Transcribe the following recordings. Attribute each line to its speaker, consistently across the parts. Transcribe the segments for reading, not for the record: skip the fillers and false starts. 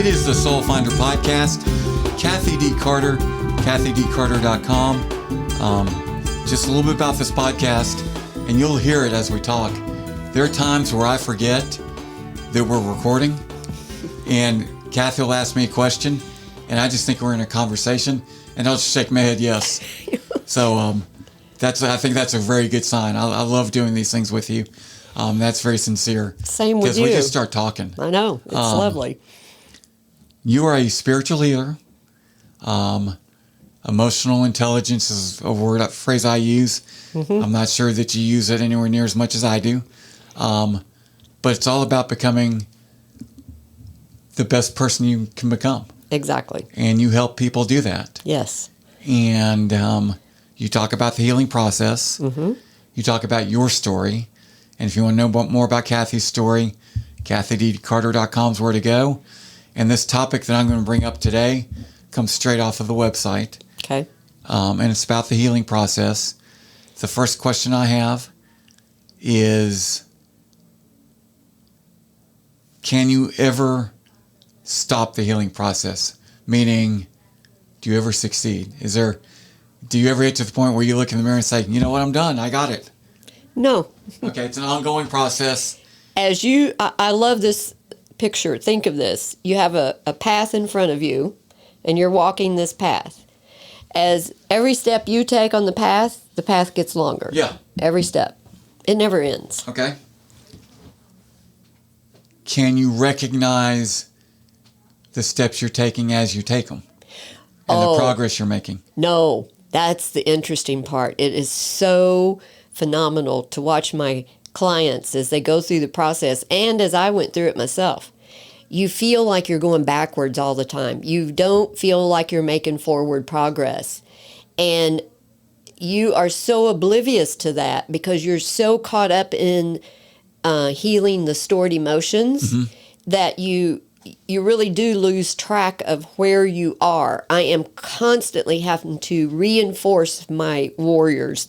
Speaker 1: It is the Soul Finder Podcast. Kathy D. Carter, kathydcarter.com. Just a little bit about this podcast, and you'll hear it as we talk. There are times where I forget that we're recording, and Kathy will ask me a question, and I just think we're in a conversation, and I'll just shake my head yes. So I think that's a very good sign. I love doing these things with you. That's very sincere.
Speaker 2: Same with you.
Speaker 1: Because we just start talking.
Speaker 2: I know. It's lovely.
Speaker 1: You are a spiritual healer. Emotional intelligence is a phrase I use. Mm-hmm. I'm not sure that you use it anywhere near as much as I do. But it's all about becoming the best person you can become.
Speaker 2: Exactly.
Speaker 1: And you help people do that.
Speaker 2: Yes.
Speaker 1: And you talk about the healing process. Mm-hmm. You talk about your story. And if you want to know more about Kathy's story, kathydcarter.com is where to go. And this topic that I'm going to bring up today comes straight off of the website.
Speaker 2: Okay.
Speaker 1: And it's about the healing process. The first question I have is, can you ever stop the healing process? Meaning, do you ever succeed? Do you ever get to the point where you look in the mirror and say, you know what, I'm done, I got it?
Speaker 2: No.
Speaker 1: Okay, it's an ongoing process.
Speaker 2: I love this picture. Think of this. You have a path in front of you, and you're walking this path. As every step you take on the path gets longer.
Speaker 1: Yeah.
Speaker 2: Every step. It never ends.
Speaker 1: Okay. Can you recognize the steps you're taking as you take them? And the progress you're making?
Speaker 2: No. That's the interesting part. It is so phenomenal to watch my clients as they go through the process, and as I went through it myself. You feel like you're going backwards all the time. You don't feel like you're making forward progress. And you are so oblivious to that because you're so caught up in healing the stored emotions mm-hmm. that you really do lose track of where you are. I am constantly having to reinforce my warriors.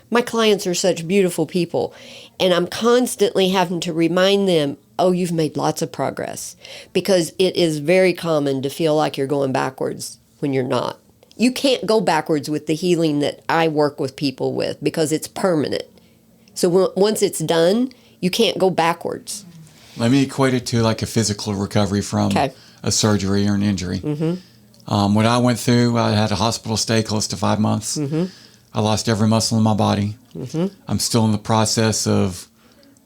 Speaker 2: My clients are such beautiful people, and I'm constantly having to remind them, oh, you've made lots of progress, because it is very common to feel like you're going backwards when you're not. You can't go backwards with the healing that I work with people with because it's permanent. So once it's done, you can't go backwards.
Speaker 1: Let me equate it to like a physical recovery from a surgery or an injury. Mm-hmm. When I went through, I had a hospital stay close to 5 months. Mm-hmm. I lost every muscle in my body. Mm-hmm. I'm still in the process of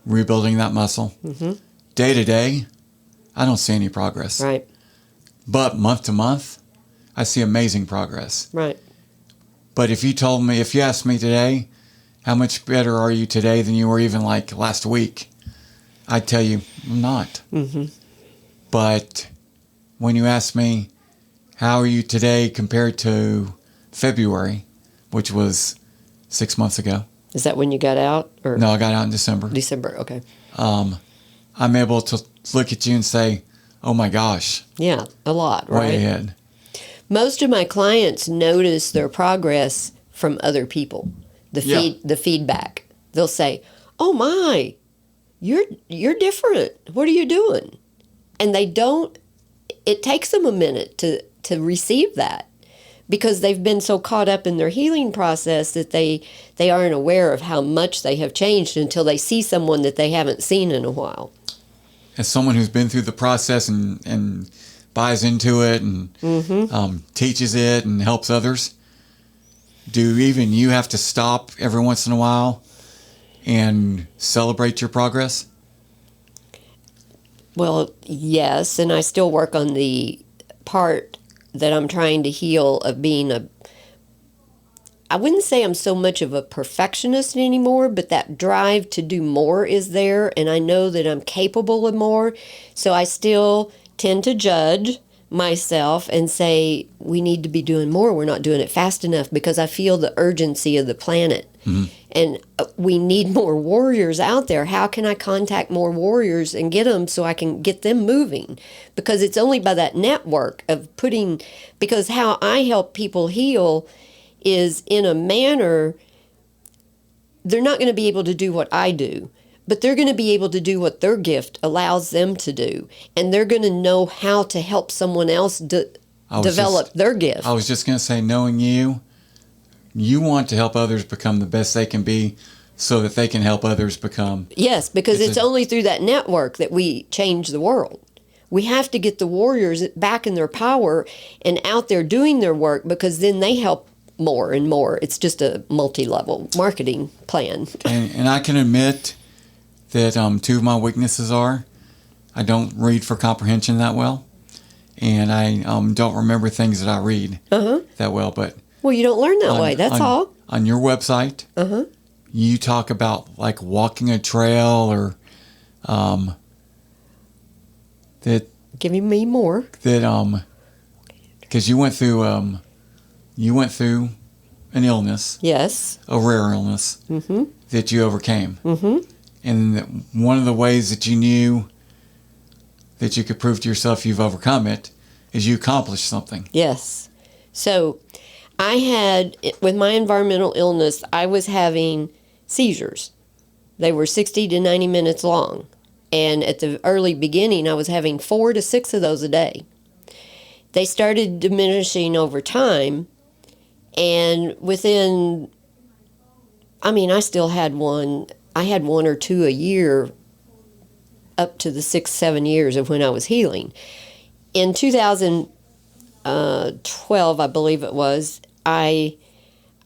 Speaker 1: rebuilding that muscle. Mm-hmm. Day to day, I don't see any progress.
Speaker 2: Right.
Speaker 1: But month to month, I see amazing progress.
Speaker 2: Right.
Speaker 1: But if you asked me today, how much better are you today than you were even like last week? I'd tell you, I'm not. Mm-hmm. But when you ask me, how are you today compared to February, which was 6 months ago.
Speaker 2: Is that when you got out? Or?
Speaker 1: No, I got out in December.
Speaker 2: December, okay.
Speaker 1: I'm able to look at you and say, oh my gosh.
Speaker 2: Yeah, a lot, right?
Speaker 1: Way ahead.
Speaker 2: Most of my clients notice their progress from other people, the feedback. They'll say, oh my, you're different. What are you doing? And it takes them a minute to receive that, because they've been so caught up in their healing process that they aren't aware of how much they have changed until they see someone that they haven't seen in a while.
Speaker 1: As someone who's been through the process and buys into it and mm-hmm. Teaches it and helps others, do even you have to stop every once in a while and celebrate your progress? Well,
Speaker 2: yes, and I still work on the part that I'm trying to heal of being I wouldn't say I'm so much of a perfectionist anymore, but that drive to do more is there, and I know that I'm capable of more, so I still tend to judge myself and say, we need to be doing more, we're not doing it fast enough, because I feel the urgency of the planet. Mm-hmm. And we need more warriors out there. How can I contact more warriors and get them so I can get them moving? Because it's only by that network of because how I help people heal is in a manner, they're not going to be able to do what I do, but they're going to be able to do what their gift allows them to do. And they're going to know how to help someone else develop their gift.
Speaker 1: I was just going to say, knowing you want to help others become the best they can be so that they can help others become.
Speaker 2: Yes, because it's only through that network that we change the world. We have to get the warriors back in their power and out there doing their work, because then they help more and more. It's just a multi-level marketing plan.
Speaker 1: And I can admit that two of my weaknesses are I don't read for comprehension that well, and I don't remember things that I read that well. But
Speaker 2: well, you don't learn that way. That's all.
Speaker 1: On your website, you talk about like walking a trail or that.
Speaker 2: Giving me more.
Speaker 1: That because you went through an illness.
Speaker 2: Yes.
Speaker 1: A rare illness that you overcame. And one of the ways that you knew that you could prove to yourself you've overcome it is you accomplished something.
Speaker 2: Yes. So I had, with my environmental illness, I was having seizures. They were 60 to 90 minutes long. And at the early beginning, I was having 4 to 6 of those a day. They started diminishing over time. And within, I still had one. I had 1 or 2 a year up to the 6-7 years of when I was healing. In 2012, I believe it was, I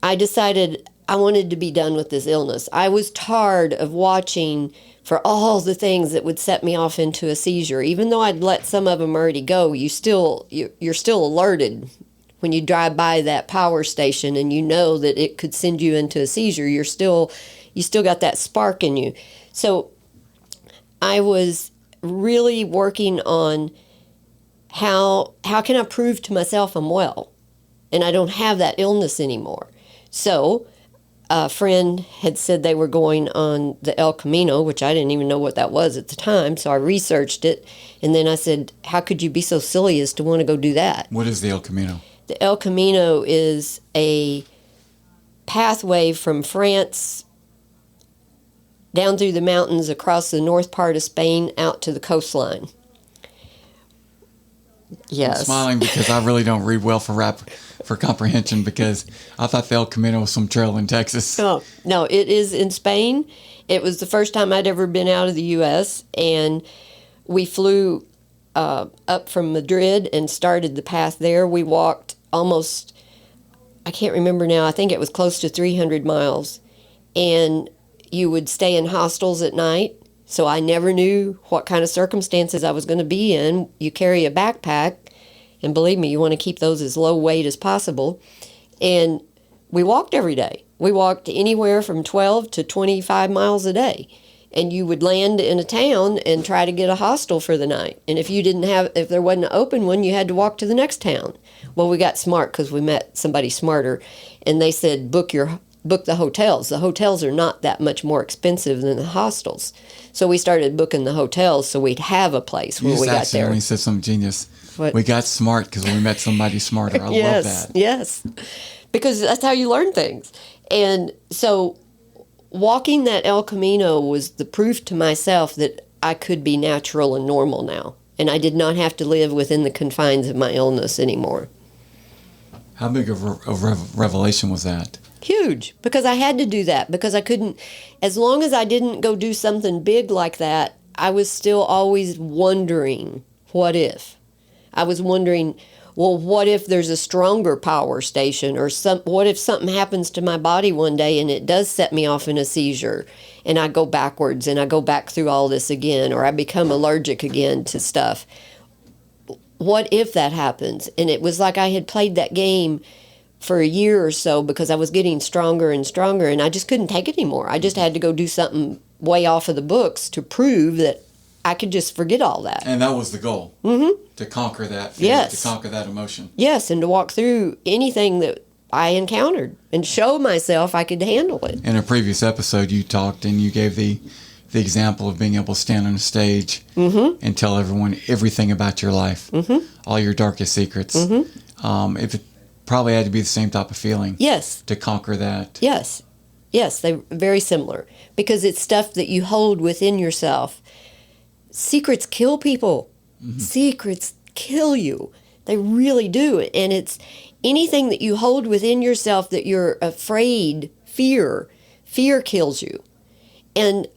Speaker 2: decided I wanted to be done with this illness. I was tired of watching for all the things that would set me off into a seizure. Even though I'd let some of them already go, you're still alerted when you drive by that power station and you know that it could send you into a seizure. You still got that spark in you. So I was really working on how can I prove to myself I'm well and I don't have that illness anymore. So a friend had said they were going on the El Camino, which I didn't even know what that was at the time, so I researched it, and then I said, how could you be so silly as to want to go do that?
Speaker 1: What is the El Camino?
Speaker 2: The El Camino is a pathway from France down through the mountains across the north part of Spain out to the coastline. Yes.
Speaker 1: I'm smiling because I really don't read well for comprehension, because I thought the El Camino was some trail in Texas.
Speaker 2: No, it is in Spain. It was the first time I'd ever been out of the U.S., and we flew up from Madrid and started the path there. We walked almost, I can't remember now, I think it was close to 300 miles, and you would stay in hostels at night. So I never knew what kind of circumstances I was going to be in. You carry a backpack, and believe me, you want to keep those as low weight as possible. And we walked every day. We walked anywhere from 12 to 25 miles a day. And you would land in a town and try to get a hostel for the night. And if there wasn't an open one, you had to walk to the next town. Well, we got smart because we met somebody smarter, and they said, book the hotels. The hotels are not that much more expensive than the hostels. So we started booking the hotels so we'd have a place when we got there.
Speaker 1: You said something genius.
Speaker 2: What?
Speaker 1: We got smart because we met somebody smarter. I love that.
Speaker 2: Yes, because that's how you learn things. And so walking that El Camino was the proof to myself that I could be natural and normal now. And I did not have to live within the confines of my illness anymore.
Speaker 1: How big of a revelation was that?
Speaker 2: Huge, because I had to do that, because I couldn't, as long as I didn't go do something big like that, I was still always wondering, what if? I was wondering, well, what if there's a stronger power station, or what if something happens to my body one day and it does set me off in a seizure, and I go backwards and I go back through all this again, or I become allergic again to stuff. What if that happens? And it was like I had played that game for a year or so because I was getting stronger and stronger, and I just couldn't take it anymore. I just had to go do something way off of the books to prove that I could just forget all that.
Speaker 1: And that was the goal. Mm-hmm. To conquer that feeling,
Speaker 2: yes.
Speaker 1: To conquer that emotion.
Speaker 2: Yes, and to walk through anything that I encountered and show myself I could handle it.
Speaker 1: In a previous episode, you talked and you gave the example of being able to stand on a stage and tell everyone everything about your life, all your darkest secrets. If it probably had to be the same type of feeling.
Speaker 2: Yes.
Speaker 1: To conquer that.
Speaker 2: Yes. Yes, they're very similar because it's stuff that you hold within yourself. Secrets kill people. Secrets kill you. They really do. And it's anything that you hold within yourself that you're afraid, fear kills you. And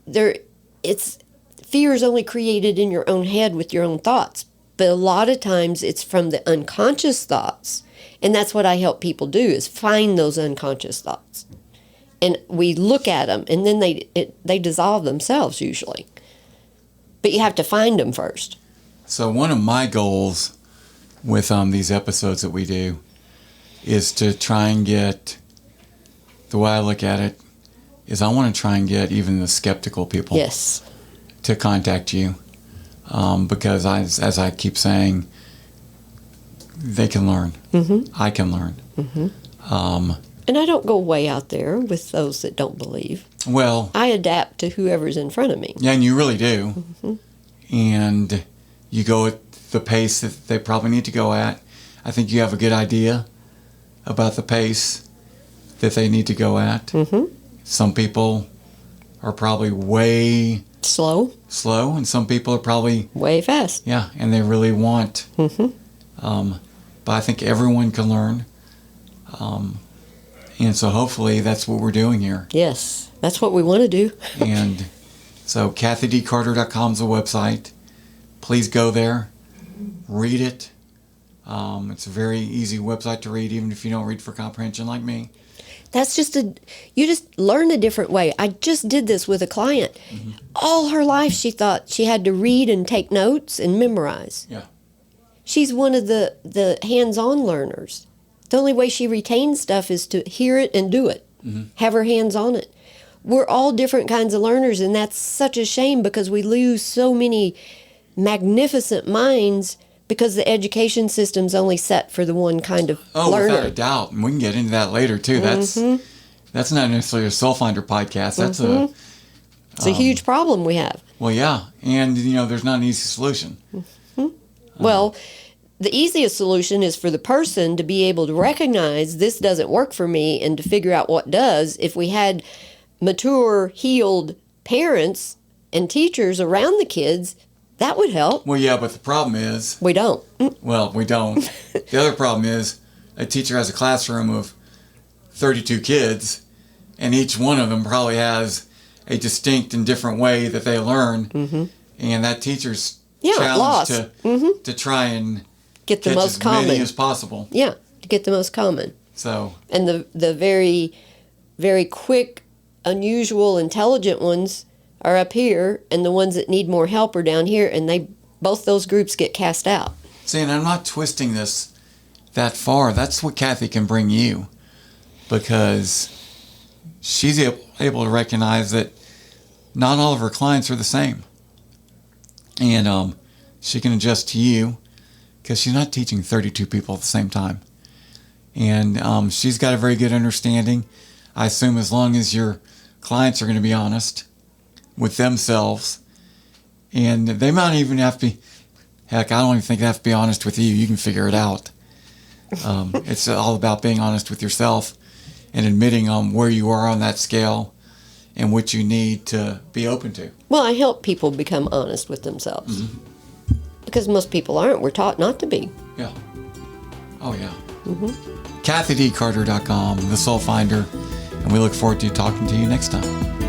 Speaker 2: fear is only created in your own head with your own thoughts. But a lot of times it's from the unconscious thoughts. And that's what I help people do, is find those unconscious thoughts. And we look at them, and then they dissolve themselves usually. But you have to find them first.
Speaker 1: So one of my goals with these episodes that we do is to try and get, the way I look at it, is I want to try and get even the skeptical people to contact you. Because as I keep saying, they can learn. I can learn.
Speaker 2: And I don't go way out there with those that don't believe.
Speaker 1: Well,
Speaker 2: I adapt to whoever's in front of me.
Speaker 1: Yeah, and you really do. And you go at the pace that they probably need to go at. I think you have a good idea about the pace that they need to go at. Some people are probably way
Speaker 2: slow,
Speaker 1: and some people are probably
Speaker 2: way fast.
Speaker 1: Yeah, and they really want. But I think everyone can learn. And so hopefully that's what we're doing here.
Speaker 2: Yes, that's what we want to do.
Speaker 1: And so kathydcarter.com is the website. Please go there, read it. It's a very easy website to read, even if you don't read for comprehension like me.
Speaker 2: That's you just learn a different way. I just did this with a client. All her life she thought she had to read and take notes and memorize.
Speaker 1: Yeah.
Speaker 2: She's one of the hands-on learners. The only way she retains stuff is to hear it and do it. Have her hands on it. We're all different kinds of learners, and that's such a shame because we lose so many magnificent minds because the education system's only set for the one kind of learner.
Speaker 1: Without a doubt. And we can get into that later, too. That's not necessarily a Soul Finder podcast. That's
Speaker 2: it's a huge problem we have.
Speaker 1: Well, yeah. And, there's not an easy solution.
Speaker 2: Well, the easiest solution is for the person to be able to recognize this doesn't work for me and to figure out what does. If we had mature, healed parents and teachers around the kids, that would help.
Speaker 1: Well, yeah, but the problem is...
Speaker 2: We don't.
Speaker 1: Well, we don't. The other problem is a teacher has a classroom of 32 kids, and each one of them probably has a distinct and different way that they learn. And that teacher's challenged to try and
Speaker 2: get the
Speaker 1: catch
Speaker 2: most
Speaker 1: as
Speaker 2: common
Speaker 1: many as possible.
Speaker 2: Yeah, to get the most common.
Speaker 1: So,
Speaker 2: and the very, very quick, unusual, intelligent ones are up here, and the ones that need more help are down here, and both those groups get cast out.
Speaker 1: See, and I'm not twisting this that far. That's what Kathy can bring you, because she's able to recognize that not all of her clients are the same. And she can adjust to you because she's not teaching 32 people at the same time. And she's got a very good understanding. I assume as long as your clients are going to be honest with themselves, and they might even have to be, heck, I don't even think they have to be honest with you. You can figure it out. It's all about being honest with yourself and admitting where you are on that scale and what you need to be open to.
Speaker 2: Well, I help people become honest with themselves. Because most people aren't. We're taught not to be.
Speaker 1: Yeah. Oh, yeah. KathyDCarter.com, The Soul Finder, and we look forward to talking to you next time.